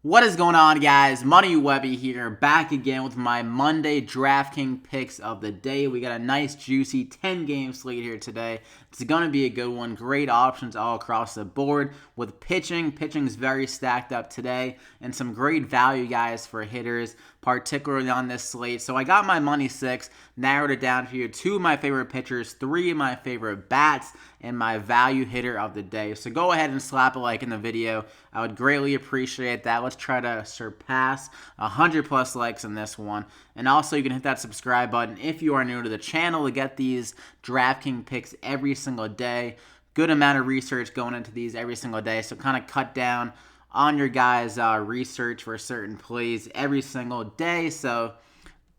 What is going on, guys? Money Webby here, back again with my Monday DraftKings picks of the day. We got a nice, juicy 10-game slate here today. It's going to be a good one. Great options all across the board with pitching. Pitching's very stacked up today, and some great value, guys, for hitters, particularly on this slate. So I got my money six, narrowed it down here. Two of my favorite pitchers, three of my favorite bats, and my value hitter of the day. So go ahead and slap a like in the video. I would greatly appreciate that. Let's try to surpass 100 plus likes in this one. And also, you can hit that subscribe button if you are new to the channel to get these DraftKings picks every single day. Good amount of research going into these every single day. So kind of cut down on your guys' research for certain plays every single day. So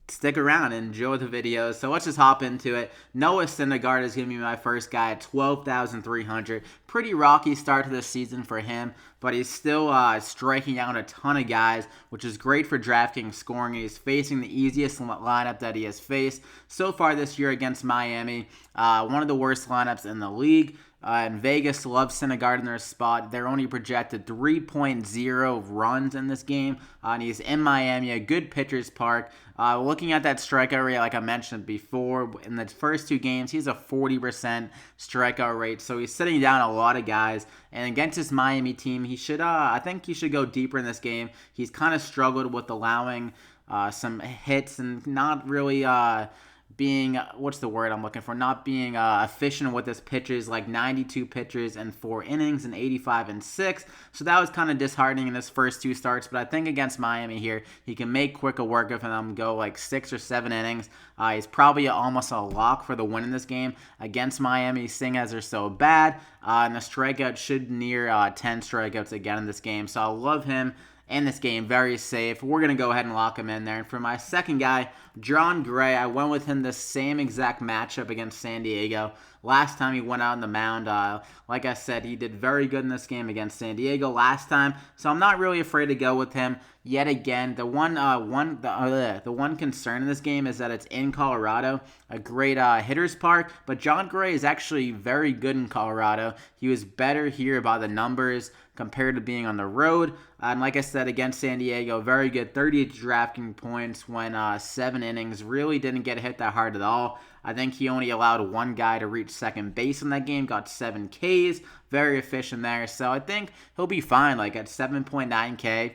stick around and enjoy the videos. So let's just hop into it. Noah Syndergaard is going to be my first guy at 12,300. Pretty rocky start to the season for him, but he's still striking out a ton of guys, which is great for DraftKings scoring. He's facing the easiest lineup that he has faced so far this year against Miami. One of the worst lineups in the league. And Vegas loves Syndergaard in their spot. They're only projected 3.0 runs in this game. And he's in Miami, a good pitcher's park. Looking at that strikeout rate, like I mentioned before, in the first two games, he's a 40% strikeout rate. So he's sitting down a lot of guys. And against this Miami team, he should, I think he should go deeper in this game. He's kind of struggled with allowing some hits and not really being, what's the word I'm looking for, not being efficient with his pitches, like 92 pitches and 4 innings and 85 and 6. So that was kind of disheartening in his first two starts, but I think against Miami here, he can make quicker work of him, go like 6 or 7 innings. He's probably almost a lock for the win in this game against Miami, seeing as they're so bad, and the strikeout should near 10 strikeouts again in this game. So I love him in this game, very safe. We're going to go ahead and lock him in there. And for my second guy, Jon Gray, I went with him the same exact matchup against San Diego. Last time he went out on the mound, like I said, he did very good in this game against San Diego last time. So I'm not really afraid to go with him yet again. The one concern in this game is that it's in Colorado, a great hitter's park. But Jon Gray is actually very good in Colorado. He was better here by the numbers compared to being on the road. And like I said, against San Diego, very good. 38 DraftKings points when 7 innings. Really didn't get hit that hard at all. I think he only allowed one guy to reach second base in that game. Got 7 Ks. Very efficient there. So I think he'll be fine. Like at 7.9K.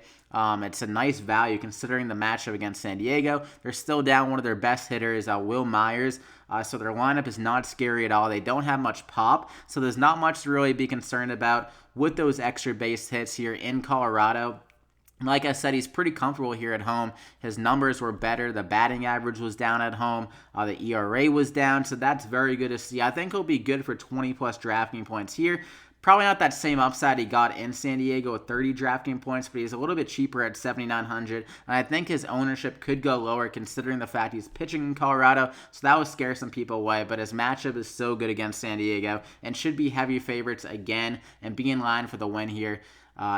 It's a nice value considering the matchup against San Diego. They're still down one of their best hitters, Will Myers. So their lineup is not scary at all. They don't have much pop, so there's not much to really be concerned about with those extra base hits here in Colorado. Like I said, he's pretty comfortable here at home. His numbers were better. The batting average was down at home. The ERA was down, so that's very good to see. I think he'll be good for 20-plus DraftKings points here. Probably not that same upside he got in San Diego with 30 DraftKings points, but he's a little bit cheaper at 7,900. And I think his ownership could go lower considering the fact he's pitching in Colorado, so that would scare some people away. But his matchup is so good against San Diego and should be heavy favorites again and be in line for the win here.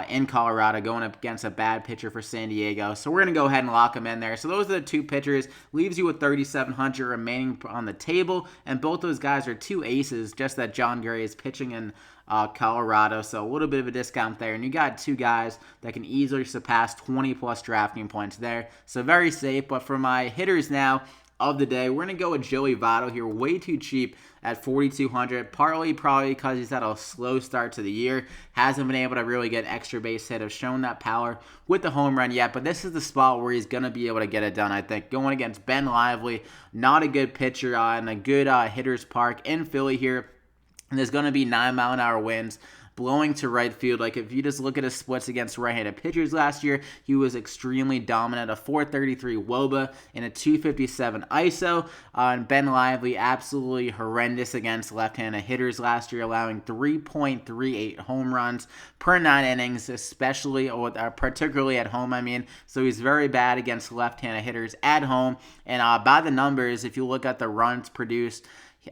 In Colorado, going up against a bad pitcher for San Diego. So we're going to go ahead and lock him in there. So those are the two pitchers. Leaves you with 3,700 remaining on the table. And both those guys are two aces, just that Jon Gray is pitching in Colorado. So a little bit of a discount there. And you got two guys that can easily surpass 20-plus DraftKings points there. So very safe. But for my hitters now of the day, we're going to go with Joey Votto here. Way too cheap at 4,200, partly probably because he's had a slow start to the year. Hasn't been able to really get extra base hit. Have shown that power with the home run yet, but this is the spot where he's going to be able to get it done, I think. Going against Ben Lively, not a good pitcher in a good hitter's park in Philly here. And there's going to be 9-mile-an-hour winds blowing to right field. Like if you just look at his splits against right-handed pitchers last year, he was extremely dominant. A 433 WOBA and a 257 ISO. And Ben Lively absolutely horrendous against left-handed hitters last year, allowing 3.38 home runs per 9 innings, especially or particularly at home. So he's very bad against left-handed hitters at home. And by the numbers, if you look at the runs produced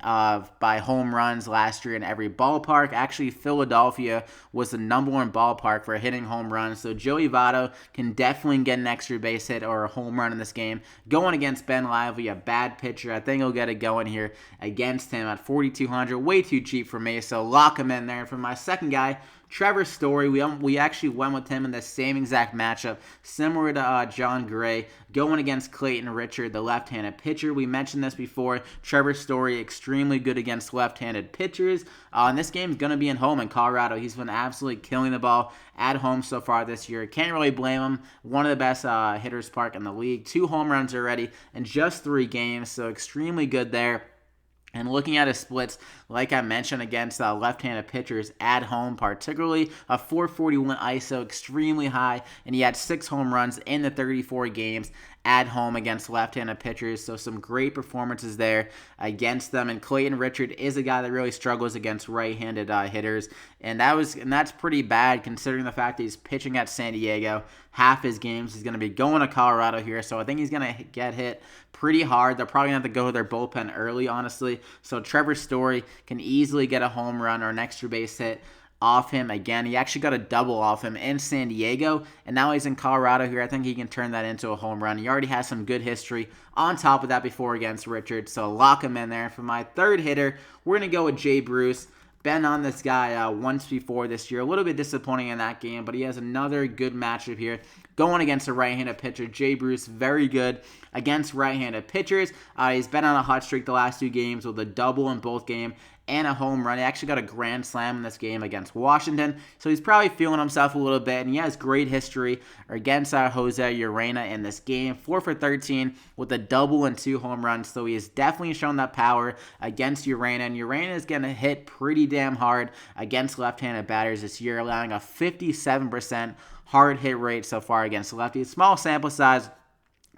by home runs last year in every ballpark. Actually, Philadelphia was the #1 ballpark for hitting home runs. So Joey Votto can definitely get an extra base hit or a home run in this game. Going against Ben Lively, a bad pitcher. I think he'll get it going here against him at 4,200. Way too cheap for me, so lock him in there. And for my second guy, Trevor Story, we actually went with him in the same exact matchup, similar to Jon Gray, going against Clayton Richard, the left-handed pitcher. We mentioned this before. Trevor Story, extremely good against left-handed pitchers. And this game is going to be at home in Colorado. He's been absolutely killing the ball at home so far this year. Can't really blame him. One of the best hitters park in the league. 2 home runs already in just 3 games, so extremely good there. And looking at his splits, like I mentioned, against left-handed pitchers at home, particularly a 441 ISO, extremely high, and he had 6 home runs in the 34 games at home against left-handed pitchers, so some great performances there against them. And Clayton Richard is a guy that really struggles against right-handed hitters, and that's pretty bad considering the fact that he's pitching at San Diego. Half his games he's going to be going to Colorado here, so I think he's going to get hit pretty hard. They're probably going to have to go to their bullpen early, honestly. So Trevor Story can easily get a home run or an extra base hit off him again. He actually got a double off him in San Diego, and now he's in Colorado here. I think he can turn that into a home run. He already has some good history on top of that before against Richard, so lock him in there. For my third hitter, we're going to go with Jay Bruce. Been on this guy once before this year. A little bit disappointing in that game, but he has another good matchup here going against a right-handed pitcher. Jay Bruce, very good against right-handed pitchers. He's been on a hot streak the last 2 games with a double in both games and a home run. He actually got a grand slam in this game against Washington, so he's probably feeling himself a little bit, and he has great history against Jose Urena in this game. 4 for 13 with a double and 2 home runs, so he has definitely shown that power against Urena, and Urena is going to hit pretty damn hard against left-handed batters this year, allowing a 57% hard hit rate so far against lefties. Small sample size,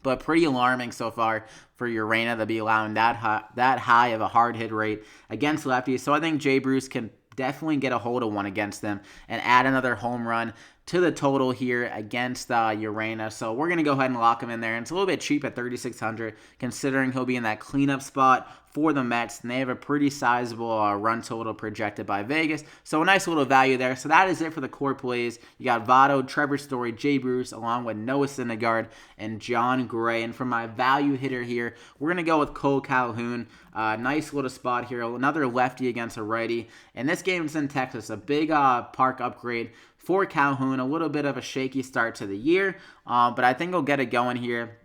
but pretty alarming so far for Urena to be allowing that high of a hard hit rate against lefties. So I think Jay Bruce can definitely get a hold of one against them and add another home run to the total here against Urena. So we're going to go ahead and lock him in there. And it's a little bit cheap at $3,600 considering he'll be in that cleanup spot for the Mets, and they have a pretty sizable run total projected by Vegas. So a nice little value there. So that is it for the core plays. You got Votto, Trevor Story, Jay Bruce, along with Noah Syndergaard and Jon Gray. And for my value hitter here, we're going to go with Calhoun. Nice little spot here. Another lefty against a righty. And this game is in Texas. A big park upgrade for Calhoun. A little bit of a shaky start to the year, but I think he'll get it going here.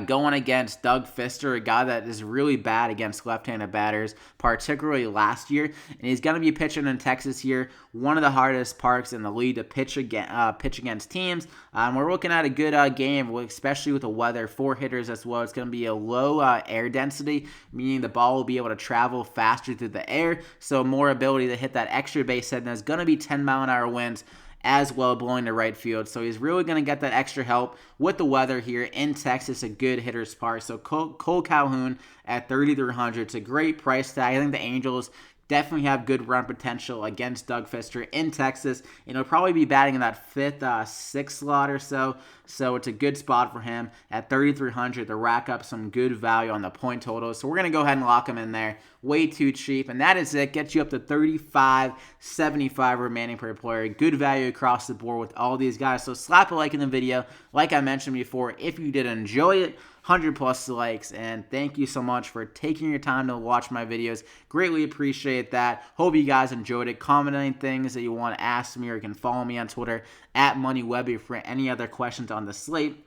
Going against Doug Fister, a guy that is really bad against left-handed batters, particularly last year. And he's going to be pitching in Texas here, one of the hardest parks in the league to pitch against teams. We're looking at a good game, especially with the weather. 4 hitters as well. It's going to be a low air density, meaning the ball will be able to travel faster through the air, so more ability to hit that extra base hit. And there's going to be 10-mile-an-hour winds as well blowing to right field. So he's really going to get that extra help with the weather here in Texas, a good hitter's park. So Cole Calhoun at $3,300. It's a great price tag. I think the Angels definitely have good run potential against Doug Fister in Texas, and he'll probably be batting in that 5th, 6th slot or so. So it's a good spot for him at $3,300 to rack up some good value on the point total. So we're going to go ahead and lock him in there. Way too cheap, and that is it. Gets you up to $35.75 remaining per player. Good value across the board with all these guys. So slap a like in the video, like I mentioned before, if you did enjoy it. 100+ likes, and thank you so much for taking your time to watch my videos. Greatly appreciate that. Hope you guys enjoyed it. Comment any things that you want to ask me, or you can follow me on Twitter at MoneyWebby for any other questions on the slate.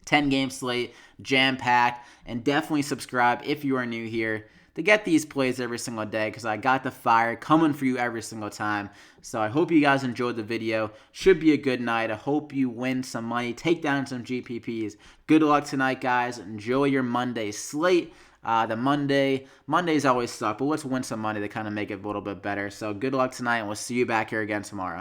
10-game slate, jam-packed, and definitely subscribe if you are new here to get these plays every single day, because I got the fire coming for you every single time. So I hope you guys enjoyed the video. Should be a good night. I hope you win some money, take down some GPPs. Good luck tonight, guys. Enjoy your Monday slate. Mondays always suck, but let's win some money to kind of make it a little bit better. So good luck tonight, and we'll see you back here again tomorrow.